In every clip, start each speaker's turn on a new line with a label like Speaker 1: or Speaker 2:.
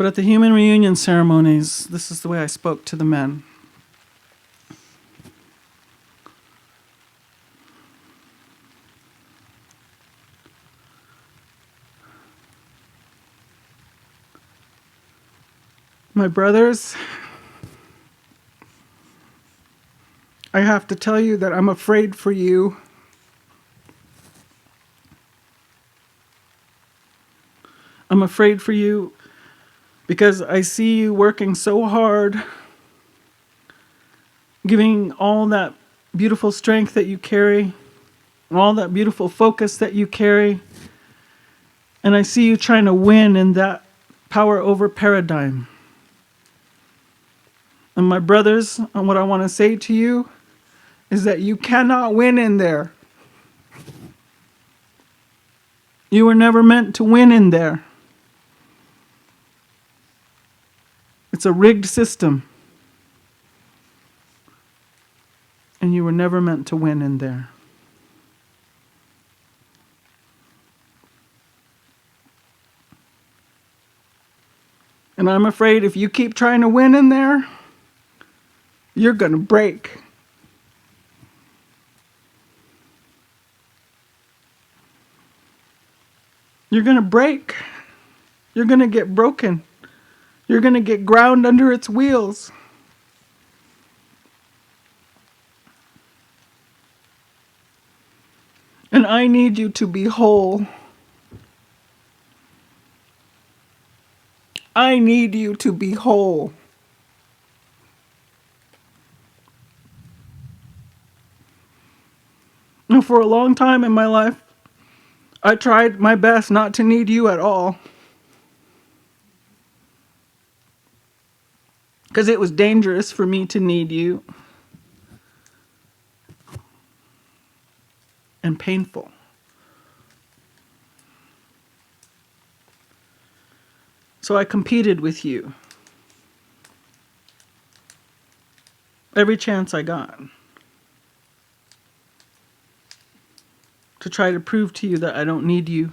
Speaker 1: But at the human reunion ceremonies, this is the way I spoke to the men. My brothers, I have to tell you that I'm afraid for you. I'm afraid for you because I see you working so hard, giving all that beautiful strength that you carry, all that beautiful focus that you carry, and I see you trying to win in that power over paradigm. And my brothers, what I want to say to you is that you cannot win in there. You were never meant to win in there. It's a rigged system. And you were never meant to win in there. And I'm afraid if you keep trying to win in there, you're going to break. You're going to break. You're going to get broken. You're going to get ground under its wheels. And I need you to be whole. I need you to be whole. And for a long time in my life, I tried my best not to need you at all. Because it was dangerous for me to need you. And painful. So I competed with you. Every chance I got. To try to prove to you that I don't need you.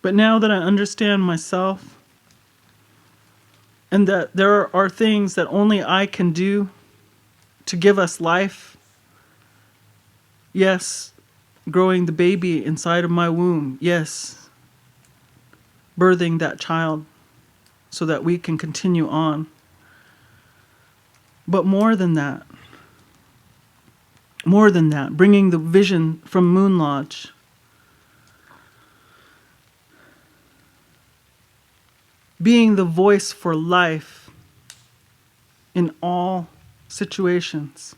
Speaker 1: But now that I understand myself, and that there are things that only I can do to give us life, yes, growing the baby inside of my womb, yes, birthing that child so that we can continue on. But more than that, bringing the vision from Moon Lodge, being the voice for life in all situations.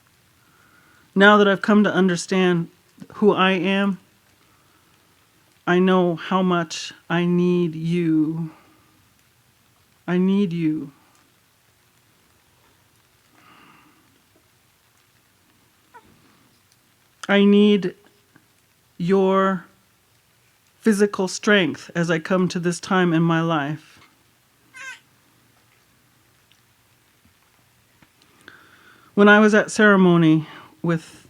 Speaker 1: Now that I've come to understand who I am, I know how much I need you. I need you. I need your physical strength as I come to this time in my life. When I was at ceremony with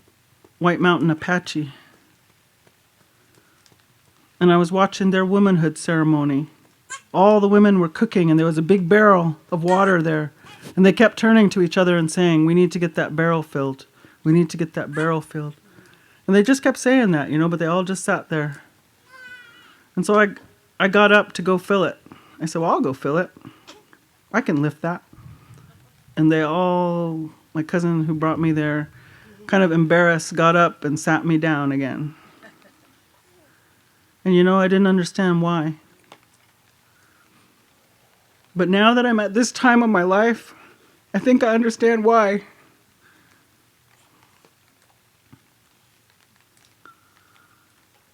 Speaker 1: White Mountain Apache, and I was watching their womanhood ceremony, all the women were cooking and there was a big barrel of water there. And they kept turning to each other and saying, we need to get that barrel filled. We need to get that barrel filled. And they just kept saying that, but they all just sat there. And so I got up to go fill it. I said, well, I'll go fill it. I can lift that. And they all, my cousin who brought me there, kind of embarrassed, got up and sat me down again. And I didn't understand why. But now that I'm at this time of my life, I think I understand why.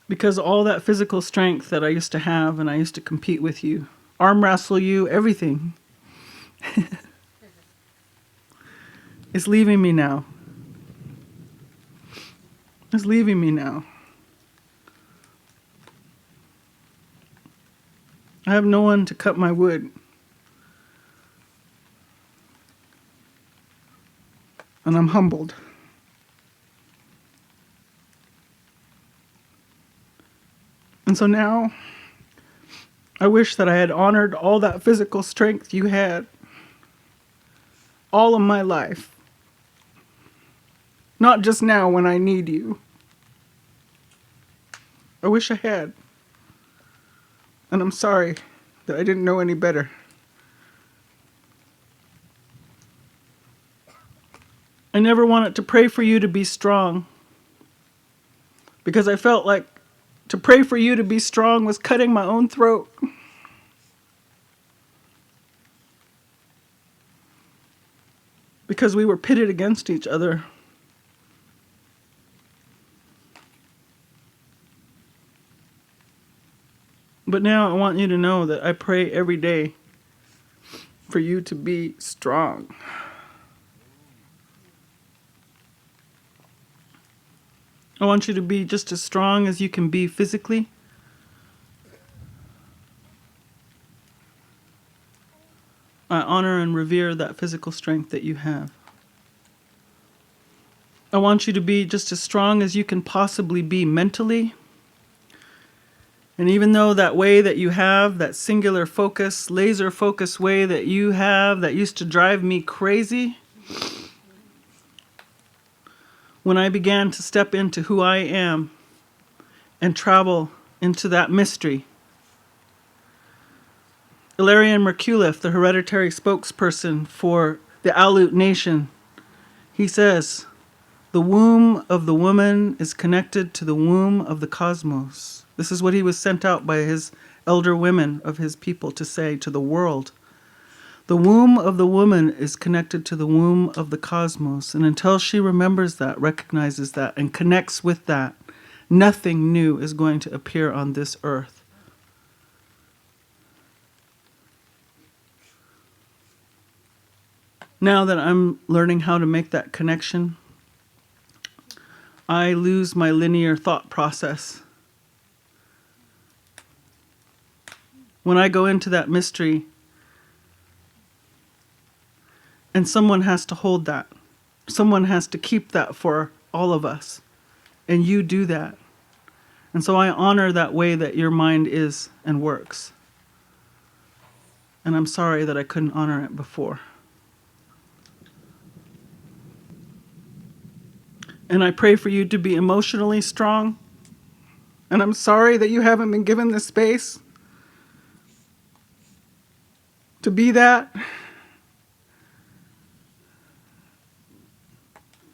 Speaker 1: Because all that physical strength that I used to have, and I used to compete with you, arm wrestle you, everything, is leaving me now. It's leaving me now. I have no one to cut my wood. And I'm humbled. And so now, I wish that I had honored all that physical strength you had all of my life. Not just now when I need you. I wish I had. And I'm sorry that I didn't know any better. I never wanted to pray for you to be strong, because I felt like to pray for you to be strong was cutting my own throat. Because we were pitted against each other. But now I want you to know that I pray every day for you to be strong. I want you to be just as strong as you can be physically. I honor and revere that physical strength that you have. I want you to be just as strong as you can possibly be mentally. And even though that way that you have, that singular focus, laser focus way that you have that used to drive me crazy, when I began to step into who I am and travel into that mystery, Ilarion Merculif, the hereditary spokesperson for the Aleut nation, he says, the womb of the woman is connected to the womb of the cosmos. This is what he was sent out by his elder women of his people to say to the world. The womb of the woman is connected to the womb of the cosmos. And until she remembers that, recognizes that, and connects with that, nothing new is going to appear on this earth. Now that I'm learning how to make that connection, I lose my linear thought process. When I go into that mystery, and someone has to hold that. Someone has to keep that for all of us. And you do that. And so I honor that way that your mind is and works. And I'm sorry that I couldn't honor it before. And I pray for you to be emotionally strong. And I'm sorry that you haven't been given the space to be that.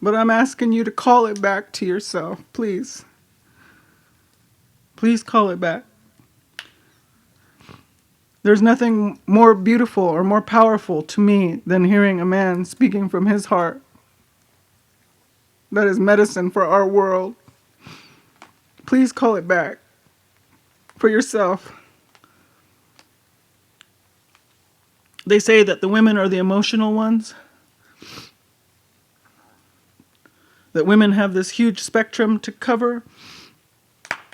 Speaker 1: But I'm asking you to call it back to yourself, please. Please call it back. There's nothing more beautiful or more powerful to me than hearing a man speaking from his heart. That is medicine for our world. Please call it back for yourself. They say that the women are the emotional ones. That women have this huge spectrum to cover.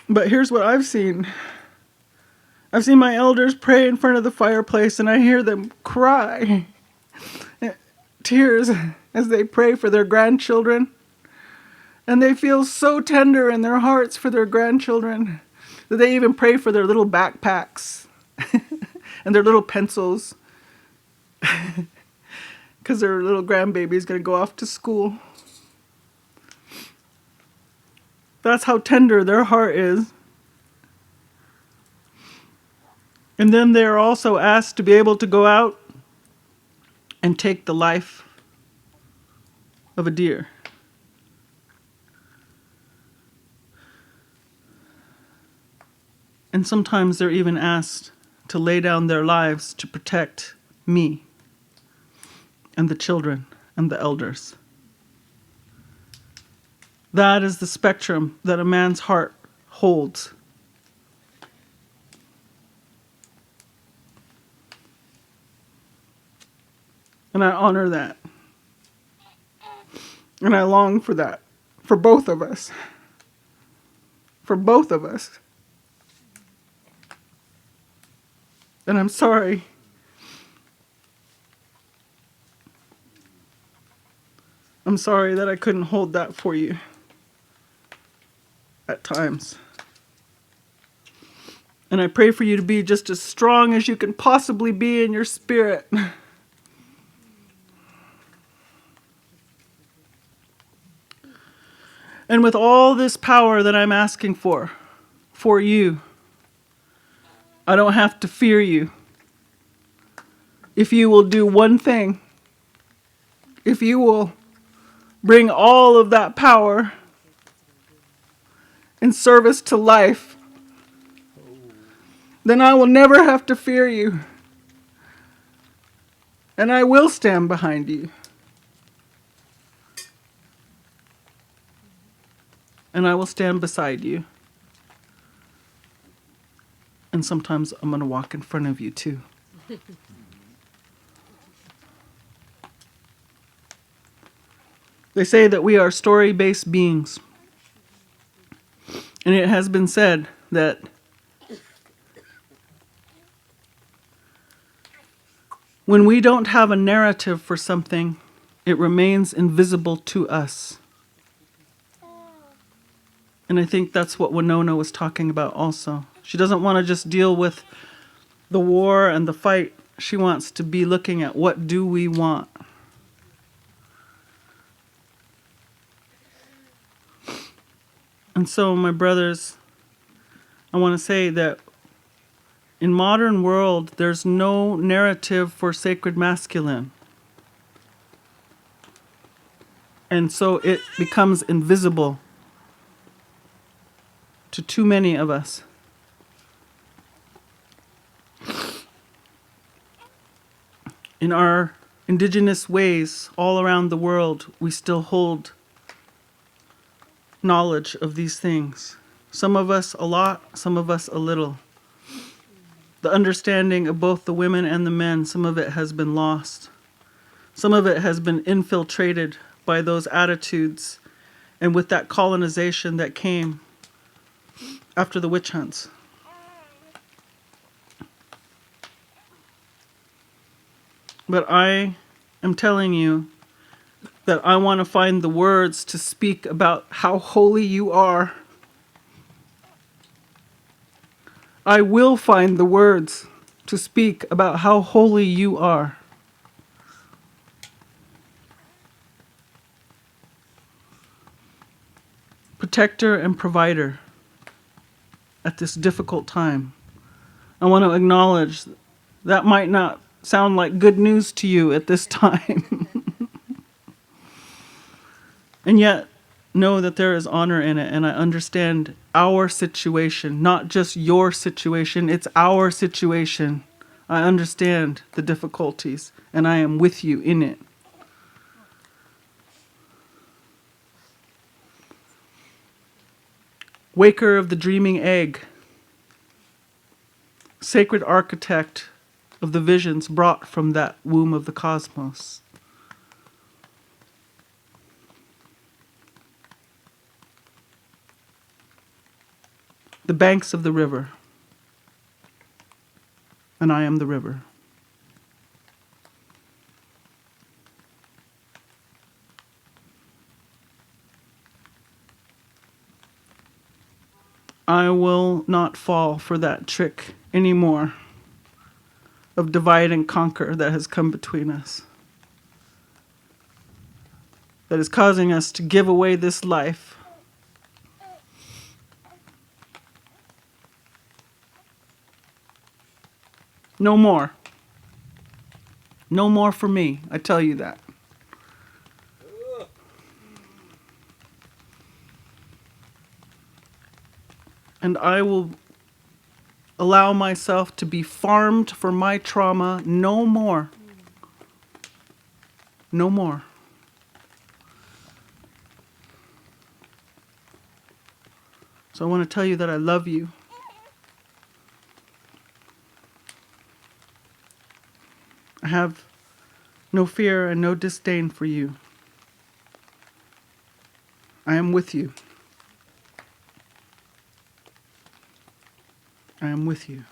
Speaker 1: But here's what I've seen. I've seen my elders pray in front of the fireplace, and I hear them cry. Tears as they pray for their grandchildren. And they feel so tender in their hearts for their grandchildren that they even pray for their little backpacks and their little pencils. Because their little grandbaby is going to go off to school. That's how tender their heart is. And then they are also asked to be able to go out and take the life of a deer. And sometimes they're even asked to lay down their lives to protect me and the children and the elders. That is the spectrum that a man's heart holds. And I honor that. And I long for that. For both of us. For both of us. And I'm sorry. I'm sorry that I couldn't hold that for you at times. And I pray for you to be just as strong as you can possibly be in your spirit. And with all this power that I'm asking for you, I don't have to fear you. If you will do one thing, if you will bring all of that power in service to life, then I will never have to fear you. And I will stand behind you. And I will stand beside you. And sometimes I'm going to walk in front of you too. They say that we are story-based beings. And it has been said that when we don't have a narrative for something, it remains invisible to us. And I think that's what Winona was talking about also. She doesn't want to just deal with the war and the fight. She wants to be looking at what do we want. And so, my brothers, I want to say that in modern world, there's no narrative for sacred masculine. And so it becomes invisible to too many of us. In our indigenous ways all around the world, we still hold knowledge of these things. Some of us a lot, some of us a little. The understanding of both the women and the men, some of it has been lost. Some of it has been infiltrated by those attitudes and with that colonization that came after the witch hunts. But I am telling you that I want to find the words to speak about how holy you are. I will find the words to speak about how holy you are. Protector and provider at this difficult time. I want to acknowledge that might not sound like good news to you at this time. And yet, know that there is honor in it, and I understand our situation, not just your situation, it's our situation. I understand the difficulties, and I am with you in it. Waker of the dreaming egg, sacred architect of the visions brought from that womb of the cosmos. The banks of the river, and I am the river. I will not fall for that trick anymore of divide and conquer that has come between us, that is causing us to give away this life. No more. No more for me, I tell you that. And I will allow myself to be farmed for my trauma no more. No more. So I want to tell you that I love you. I have no fear and no disdain for you. I am with you. I am with you.